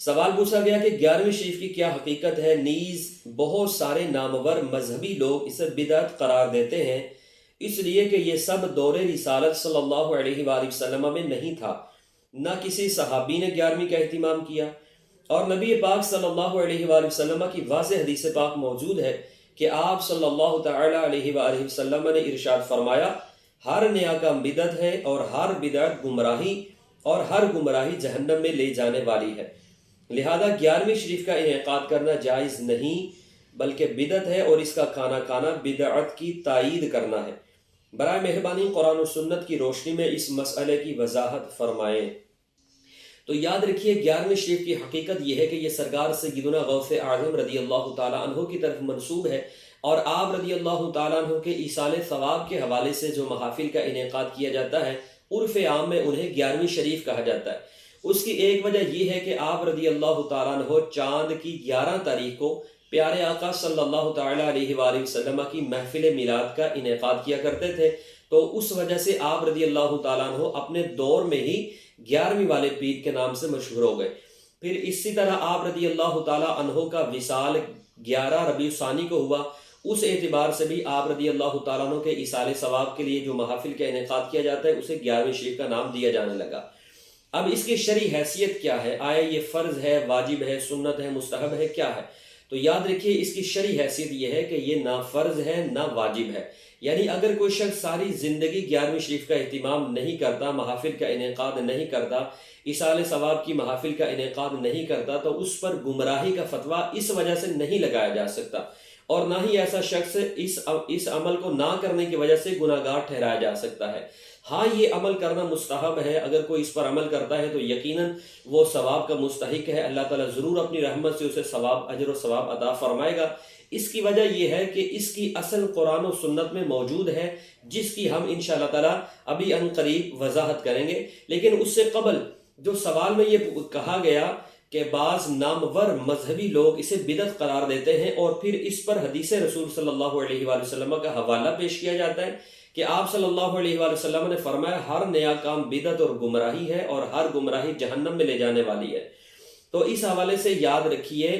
سوال پوچھا گیا کہ 11ویں شریف کی کیا حقیقت ہے؟ نیز بہت سارے نامور مذہبی لوگ اسے بدعت قرار دیتے ہیں، اس لیے کہ یہ سب دور رسالت صلی اللہ علیہ وآلہ وسلم میں نہیں تھا، نہ کسی صحابی نے 11ویں کا اہتمام کیا، اور نبی پاک صلی اللہ علیہ وآلہ وسلم کی واضح حدیث پاک موجود ہے کہ آپ صلی اللہ تعالی علیہ وآلہ وسلم نے ارشاد فرمایا، ہر نیا کام بدعت ہے اور ہر بدعت گمراہی اور ہر گمراہی جہنم میں لے جانے والی ہے۔ لہذا 11ویں شریف کا انعقاد کرنا جائز نہیں بلکہ بدعت ہے، اور اس کا کھانا کھانا بدعت کی تائید کرنا ہے۔ برائے مہربانی قرآن و سنت کی روشنی میں اس مسئلے کی وضاحت فرمائیں۔ تو یاد رکھیے 11ویں شریف کی حقیقت یہ ہے کہ یہ سرکار سیدنا غوث اعظم رضی اللہ تعالیٰ عنہ کی طرف منسوب ہے، اور آپ رضی اللہ تعالیٰ عنہ کے ایصال ثواب کے حوالے سے جو محافل کا انعقاد کیا جاتا ہے، عرف عام میں انہیں 11ویں شریف کہا جاتا ہے۔ اس کی ایک وجہ یہ ہے کہ آپ رضی اللہ تعالیٰ عنہ چاند کی 11 تاریخ کو پیارے آقا صلی اللہ تعالیٰ علیہ وآلہ وسلم کی محفل میلاد کا انعقاد کیا کرتے تھے، تو اس وجہ سے آپ رضی اللہ تعالیٰ عنہ اپنے دور میں ہی 11ویں والے پیر کے نام سے مشہور ہو گئے۔ پھر اسی طرح آپ رضی اللہ تعالیٰ عنہ کا وصال 11 ربیع ثانی کو ہوا، اس اعتبار سے بھی آپ رضی اللہ تعالیٰ عنہ کے ایصال ثواب کے لیے جو محافل کا انعقاد کیا جاتا ہے اسے 11ویں شریف کا نام دیا جانے لگا۔ اب اس کی شرعی حیثیت کیا ہے؟ آیا یہ فرض ہے، واجب ہے، سنت ہے، مستحب ہے، کیا ہے؟ تو یاد رکھیے اس کی شرعی حیثیت یہ ہے کہ یہ نہ فرض ہے نہ واجب ہے۔ یعنی اگر کوئی شخص ساری زندگی 11ویں شریف کا اہتمام نہیں کرتا، محافل کا انعقاد نہیں کرتا، ایصال ثواب کی محافل کا انعقاد نہیں کرتا، تو اس پر گمراہی کا فتویٰ اس وجہ سے نہیں لگایا جا سکتا، اور نہ ہی ایسا شخص اس عمل کو نہ کرنے کی وجہ سے گناہ گار ٹھہرایا جا سکتا ہے۔ ہاں یہ عمل کرنا مستحب ہے، اگر کوئی اس پر عمل کرتا ہے تو یقیناً وہ ثواب کا مستحق ہے، اللہ تعالیٰ ضرور اپنی رحمت سے اسے اجر و ثواب عطا فرمائے گا۔ اس کی وجہ یہ ہے کہ اس کی اصل قرآن و سنت میں موجود ہے، جس کی ہم انشاءاللہ تعالیٰ ابھی ان قریب وضاحت کریں گے۔ لیکن اس سے قبل جو سوال میں یہ کہا گیا کہ بعض نامور مذہبی لوگ اسے بدعت قرار دیتے ہیں، اور پھر اس پر حدیث رسول صلی اللہ علیہ وآلہ وسلم کا حوالہ پیش کیا جاتا ہے کہ آپ صلی اللہ علیہ وآلہ وسلم نے فرمایا ہر نیا کام بدعت اور گمراہی ہے، اور ہر گمراہی جہنم میں لے جانے والی ہے۔ تو اس حوالے سے یاد رکھیے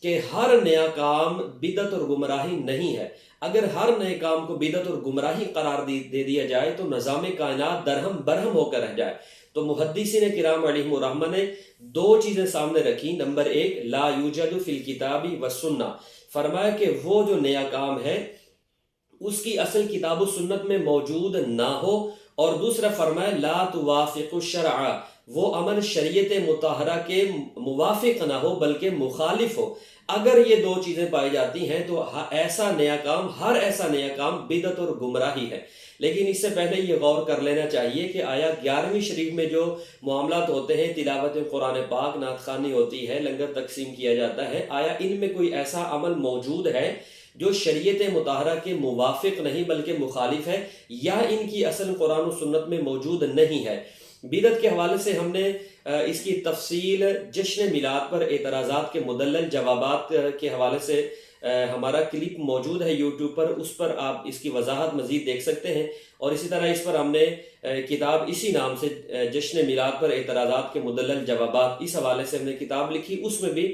کہ ہر نیا کام بدعت اور گمراہی نہیں ہے۔ اگر ہر نئے کام کو بدعت اور گمراہی قرار دے دیا جائے تو نظام کائنات درہم برہم ہو کر رہ جائے۔ تو محدثین کرام علیہم الرحمہ نے 2 چیزیں سامنے رکھی۔ نمبر 1 لا یوجد فی الکتاب والسنہ، فرمایا کہ وہ جو نیا کام ہے اس کی اصل کتاب و سنت میں موجود نہ ہو، اور دوسرا فرمایا لا توافق الشرع، وہ عمل شریعت مطہرہ کے موافق نہ ہو بلکہ مخالف ہو۔ اگر یہ 2 چیزیں پائی جاتی ہیں تو ہر ایسا نیا کام بدعت اور گمراہی ہے۔ لیکن اس سے پہلے یہ غور کر لینا چاہیے کہ آیا 11ویں شریف میں جو معاملات ہوتے ہیں، تلاوت قرآن پاک، نعت خوانی ہوتی ہے، لنگر تقسیم کیا جاتا ہے، آیا ان میں کوئی ایسا عمل موجود ہے جو شریعت مطہرہ کے موافق نہیں بلکہ مخالف ہے، یا ان کی اصل قرآن و سنت میں موجود نہیں ہے؟ بدعت کے حوالے سے ہم نے اس کی تفصیل جشن میلاد پر اعتراضات کے مدلل جوابات کے حوالے سے ہمارا کلپ موجود ہے یوٹیوب پر، اس پر آپ اس کی وضاحت مزید دیکھ سکتے ہیں۔ اور اسی طرح اس پر ہم نے کتاب اسی نام سے جشن میلاد پر اعتراضات کے مدلل جوابات، اس حوالے سے ہم نے کتاب لکھی، اس میں بھی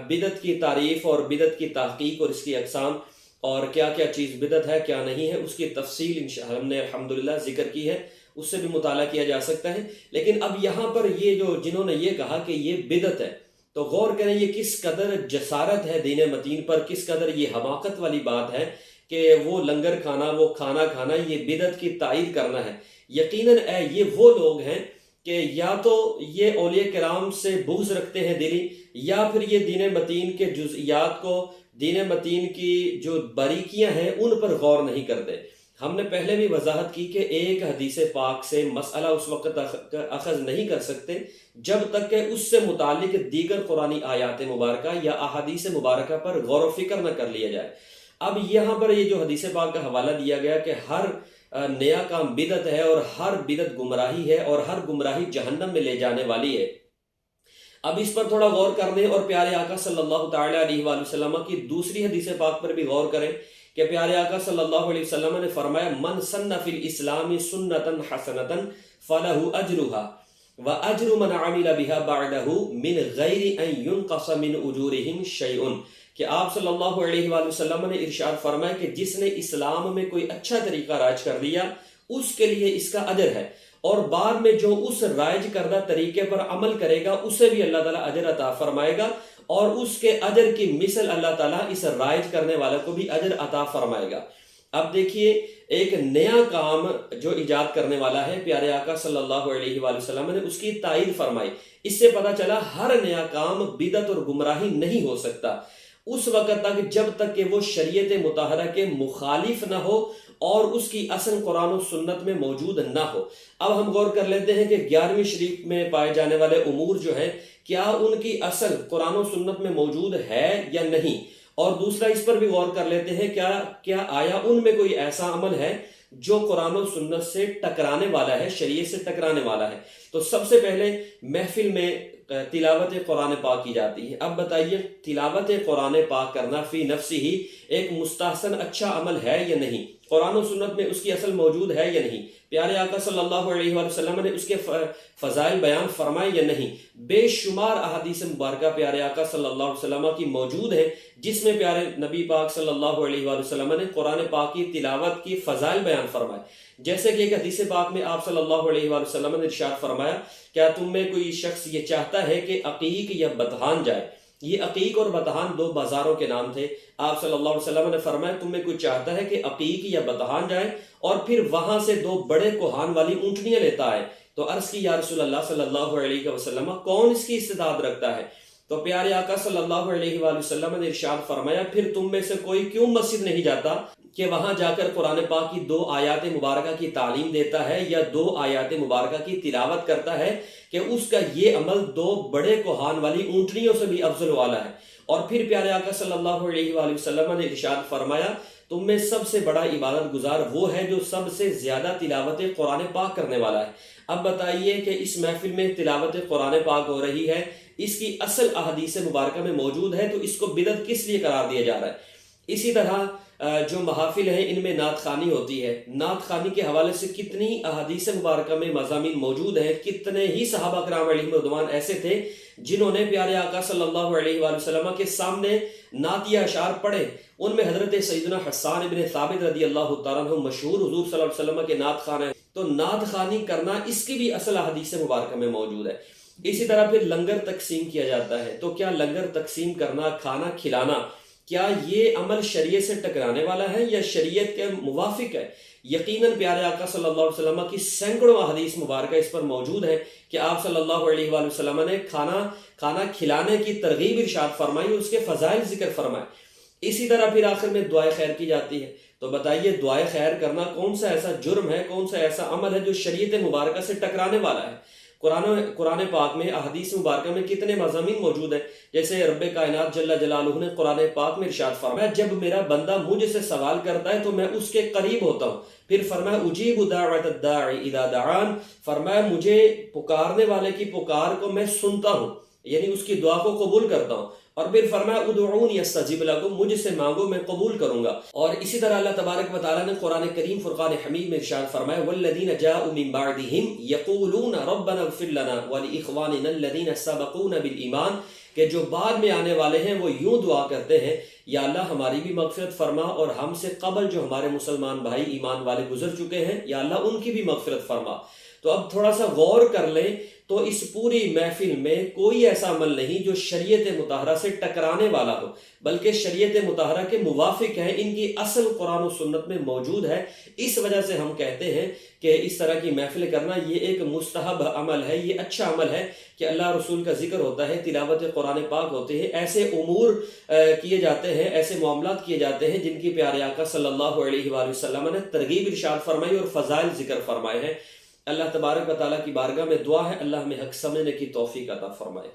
بدعت کی تعریف اور بدعت کی تحقیق اور اس کی اقسام اور کیا کیا چیز بدعت ہے کیا نہیں ہے اس کی تفصیل ہم نے الحمدللہ ذکر کی ہے، اس سے بھی مطالعہ کیا جا سکتا ہے۔ لیکن اب یہاں پر یہ جنہوں نے یہ کہا کہ یہ بدعت ہے، تو غور کریں یہ کس قدر جسارت ہے دین متین پر، کس قدر یہ حماقت والی بات ہے کہ وہ لنگر کھانا، وہ کھانا کھانا، یہ بدعت کی تائید کرنا ہے۔ یقیناً یہ وہ لوگ ہیں کہ یا تو یہ اولیاء کرام سے بغض رکھتے ہیں دلی، یا پھر یہ دین متین کے جزئیات کو، دین متین کی جو باریکیاں ہیں ان پر غور نہیں کرتے۔ ہم نے پہلے بھی وضاحت کی کہ ایک حدیث پاک سے مسئلہ اس وقت اخذ نہیں کر سکتے جب تک کہ اس سے متعلق دیگر قرآنی آیات مبارکہ یا احادیث مبارکہ پر غور و فکر نہ کر لیا جائے۔ اب یہاں پر یہ جو حدیث پاک کا حوالہ دیا گیا کہ ہر نیا کام بدعت ہے اور ہر بدعت گمراہی ہے اور ہر گمراہی جہنم میں لے جانے والی ہے، اب اس پر تھوڑا غور کرنے اور پیارے آقا صلی اللہ تعالی علیہ وآلہ وسلم کی دوسری حدیث پاک پر بھی غور کریں کہ پیارے آقا صلی اللہ علیہ وسلم نے فرمایا من سن فی الاسلام سنتا حسنتا فلہ اجرہا، وَأَجْرُ مَنْ عَمِلَ بِهَا بَعْدَهُ مِنْ غَيْرِ أَنْ يُنْقَصَ مِنْ أُجُورِهِمْ شَيْءٌ کہ آپ صلی اللہ علیہ وآلہ وسلم نے ارشاد فرمایا کہ جس نے اسلام میں کوئی اچھا طریقہ رائج کر دیا اس کے لیے اس کا اجر ہے، اور بعد میں جو اس رائج کردہ طریقے پر عمل کرے گا اسے بھی اللہ تعالیٰ اجر عطا فرمائے گا، اور اس کے اجر کی مثل اللہ تعالیٰ اس رائج کرنے والے کو بھی اجر عطا فرمائے گا۔ اب دیکھیے ایک نیا کام جو ایجاد کرنے والا ہے، پیارے آقا صلی اللہ علیہ وآلہ وسلم نے اس کی تائید فرمائی۔ اس سے پتہ چلا ہر نیا کام بدعت اور گمراہی نہیں ہو سکتا اس وقت تک جب تک کہ وہ شریعت مطہرہ کے مخالف نہ ہو اور اس کی اصل قرآن و سنت میں موجود نہ ہو۔ اب ہم غور کر لیتے ہیں کہ 11ویں شریف میں پائے جانے والے امور جو ہیں کیا ان کی اصل قرآن و سنت میں موجود ہے یا نہیں، اور دوسرا اس پر بھی غور کر لیتے ہیں کیا آیا ان میں کوئی ایسا عمل ہے جو قرآن و سنت سے ٹکرانے والا ہے، شریعت سے ٹکرانے والا ہے۔ تو سب سے پہلے محفل میں تلاوت قرآن پاک کی جاتی ہے۔ اب بتائیے تلاوت قرآن پاک کرنا فی نفسی ہی ایک مستحسن اچھا عمل ہے یا نہیں؟ قرآن و سنت میں اس کی اصل موجود ہے یا نہیں؟ پیارے آقا صلی اللہ علیہ وآلہ وسلم نے اس کے فضائل بیان فرمائے یا نہیں؟ بے شمار احادیث مبارکہ پیارے آقا صلی اللہ علیہ وسلم کی موجود ہیں جس میں پیارے نبی پاک صلی اللہ علیہ وآلہ وسلم نے قرآن پاک کی تلاوت کی فضائل بیان فرمائے۔ جیسے کہ ایک حدیث پاک میں آپ صلی اللہ علیہ وآلہ وسلم نے ارشاد فرمایا، کیا تم میں کوئی شخص یہ چاہتا ہے کہ عقیق یا بطحان جائے؟ یہ عقیق اور بطحان دو بازاروں کے نام تھے۔ آپ صلی اللہ علیہ وسلم نے فرمایا تم میں کوئی چاہتا ہے کہ عقیق یا بطحان جائے اور پھر وہاں سے دو بڑے کوہان والی اونٹنیاں لیتا ہے؟ تو عرض کی یا رسول اللہ صلی اللہ علیہ وسلم کون اس کی استطاعت رکھتا ہے؟ تو پیارے آقا صلی اللہ علیہ وآلہ وسلم نے ارشاد فرمایا پھر تم میں سے کوئی کیوں مسجد نہیں جاتا کہ وہاں جا کر قرآن پاک کی 2 آیات مبارکہ کی تعلیم دیتا ہے یا 2 آیات مبارکہ کی تلاوت کرتا ہے کہ اس کا یہ عمل 2 بڑے کوہان والی اونٹنیوں سے بھی افضل والا ہے۔ اور پھر پیارے آقا صلی اللہ علیہ وآلہ وسلم نے ارشاد فرمایا تم میں سب سے بڑا عبادت گزار وہ ہے جو سب سے زیادہ تلاوت قرآن پاک کرنے والا ہے۔ اب بتائیے کہ اس محفل میں تلاوت قرآن پاک ہو رہی ہے، اس کی اصل احادیث مبارکہ میں موجود ہے، تو اس کو بدعت کس لیے قرار دیا جا رہا ہے؟ اسی طرح جو محافل ہیں ان میں نعت خوانی ہوتی ہے، نعت خوانی کے حوالے سے کتنی احادیث مبارکہ میں مضامین موجود ہیں، کتنے ہی صحابہ کرام علیہم رضوان ایسے تھے جنہوں نے پیارے آقا صلی اللہ علیہ وآلہ وسلم کے سامنے نعتیہ اشعار پڑھے۔ ان میں حضرت سیدنا حسان ابن ثابت رضی اللہ تعالیٰ عنہ مشہور حضور صلی اللہ علیہ وسلم کے نعت خوان ہیں۔ تو نعت خوانی کرنا اس کی بھی اصل احادیث مبارکہ میں موجود ہے۔ اسی طرح پھر لنگر تقسیم کیا جاتا ہے، تو کیا لنگر تقسیم کرنا، کھانا کھلانا، کیا یہ عمل شریعت سے ٹکرانے والا ہے یا شریعت کے موافق ہے؟ یقیناً پیارے آقا صلی اللہ علیہ وسلم کی سینکڑوں احادیث مبارکہ اس پر موجود ہے کہ آپ صلی اللہ علیہ وآلہ وسلم نے کھانا کھلانے کی ترغیب ارشاد فرمائی اور اس کے فضائل ذکر فرمائے۔ اسی طرح پھر آخر میں دعائے خیر کی جاتی ہے۔ تو بتائیے دعائے خیر کرنا کون سا ایسا جرم ہے، کون سا ایسا عمل ہے جو شریعت مبارکہ سے ٹکرانے والا ہے؟ قرآن پاک میں احادیث مبارکہ میں کتنے مضامین موجود ہیں، جیسے رب کائنات جل جلالہ نے قرآن پاک میں ارشاد فرمایا جب میرا بندہ مجھ سے سوال کرتا ہے تو میں اس کے قریب ہوتا ہوں۔ پھر فرمایا اجیب دعوت الداعی اذا دعان، فرمایا مجھے پکارنے والے کی پکار کو میں سنتا ہوں، یعنی اس کی دعا کو قبول کرتا ہوں۔ اور پھر فرمایا ادعونی استجب لکم، مجھ سے مانگو میں قبول کروں گا۔ اور اسی طرح اللہ تبارک و تعالیٰ نے قرآن کریم فرقان حمید میں ارشاد فرمایا والذین جاءوا من بعدہم یقولون ربنا اغفر لنا ولاخواننا الذین سبقونا بالایمان، کہ جو بعد میں آنے والے ہیں وہ یوں دعا کرتے ہیں یا اللہ ہماری بھی مغفرت فرما اور ہم سے قبل جو ہمارے مسلمان بھائی ایمان والے گزر چکے ہیں یا اللہ ان کی بھی مغفرت فرما۔ تو اب تھوڑا سا غور کر لیں تو اس پوری محفل میں کوئی ایسا عمل نہیں جو شریعت مطہرہ سے ٹکرانے والا ہو، بلکہ شریعت مطہرہ کے موافق ہے، ان کی اصل قرآن و سنت میں موجود ہے۔ اس وجہ سے ہم کہتے ہیں کہ اس طرح کی محفل کرنا یہ ایک مستحب عمل ہے، یہ اچھا عمل ہے کہ اللہ رسول کا ذکر ہوتا ہے، تلاوت قرآن پاک ہوتے ہیں، ایسے امور کیے جاتے ہیں، ایسے معاملات کیے جاتے ہیں جن کی پیارے آقا صلی اللہ علیہ وآلہ وسلم نے ترغیب ارشاد فرمائی اور فضائل ذکر فرمائے ہیں۔ اللہ تبارک و تعالیٰ کی بارگاہ میں دعا ہے اللہ ہمیں حق سمجھنے کی توفیق عطا فرمائے۔